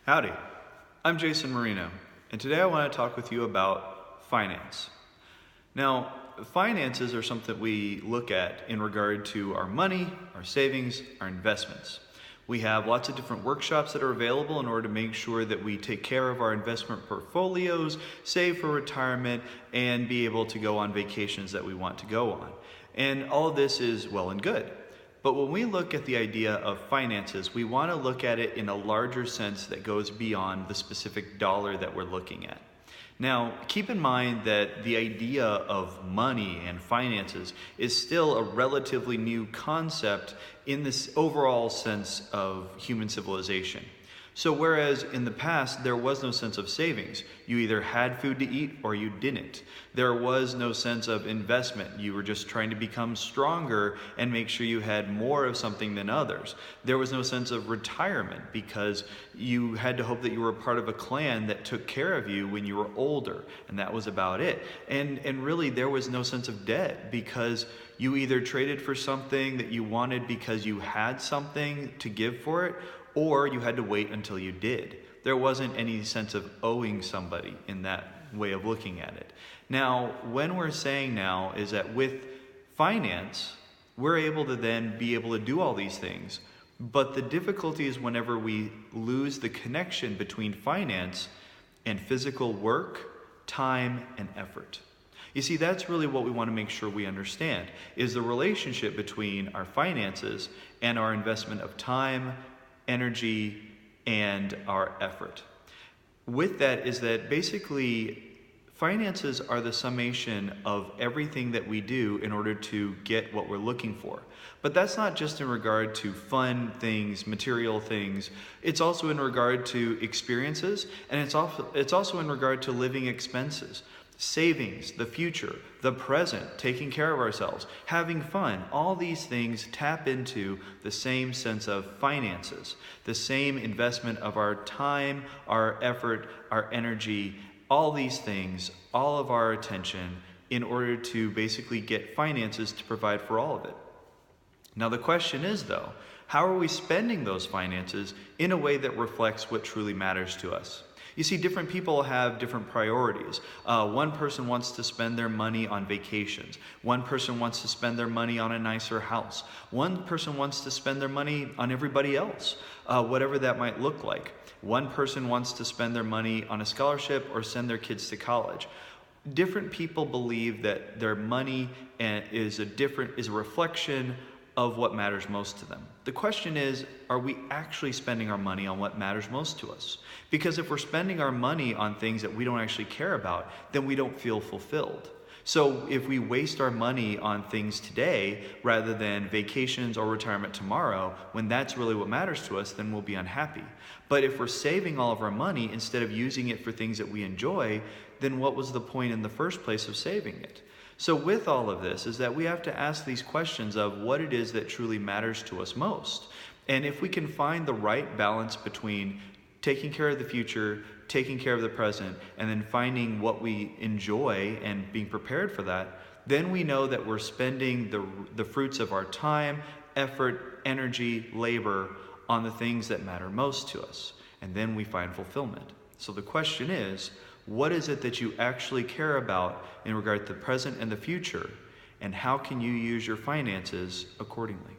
Howdy, I'm Jason Marino, and today I want to talk with you about finance. Now, finances are something we look at in regard to our money, our savings, our investments. We have lots of different workshops that are available in order to make sure that we take care of our investment portfolios, save for retirement, and be able to go on vacations that we want to go on. And all of this is well and good. But when we look at the idea of finances, we want to look at it in a larger sense that goes beyond the specific dollar that we're looking at. Now, keep in mind that the idea of money and finances is still a relatively new concept in this overall sense of human civilization. So whereas in the past there was no sense of savings, you either had food to eat or you didn't. There was no sense of investment. You were just trying to become stronger and make sure you had more of something than others. There was no sense of retirement because you had to hope that you were part of a clan that took care of you when you were older, and that was about it. And really there was no sense of debt because you either traded for something that you wanted because you had something to give for it, or you had to wait until you did. There wasn't any sense of owing somebody in that way of looking at it. Now, when we're saying now is that with finance, we're able to then be able to do all these things. But the difficulty is whenever we lose the connection between finance and physical work, time, and effort. You see, that's really what we want to make sure we understand, is the relationship between our finances and our investment of time, energy, and our effort. With that is that basically finances are the summation of everything that we do in order to get what we're looking for. But that's not just in regard to fun things, material things. It's also in regard to experiences, and it's also in regard to living expenses. Savings, the future, the present, taking care of ourselves, having fun, all these things tap into the same sense of finances, the same investment of our time, our effort, our energy, all these things, all of our attention in order to basically get finances to provide for all of it. Now the question is though, how are we spending those finances in a way that reflects what truly matters to us? You see, different people have different priorities. One person wants to spend their money on vacations. One person wants to spend their money on a nicer house. One person wants to spend their money on everybody else, whatever that might look like. One person wants to spend their money on a scholarship or send their kids to college. Different people believe that their money is a reflection of what matters most to them. The question is, are we actually spending our money on what matters most to us? Because if we're spending our money on things that we don't actually care about, then we don't feel fulfilled. So if we waste our money on things today rather than vacations or retirement tomorrow, when that's really what matters to us, then we'll be unhappy. But if we're saving all of our money instead of using it for things that we enjoy, then what was the point in the first place of saving it? So with all of this is that we have to ask these questions of what it is that truly matters to us most. And if we can find the right balance between taking care of the future, taking care of the present, and then finding what we enjoy and being prepared for that, then we know that we're spending the fruits of our time, effort, energy, labor on the things that matter most to us. And then we find fulfillment. So the question is, what is it that you actually care about in regard to the present and the future, and how can you use your finances accordingly?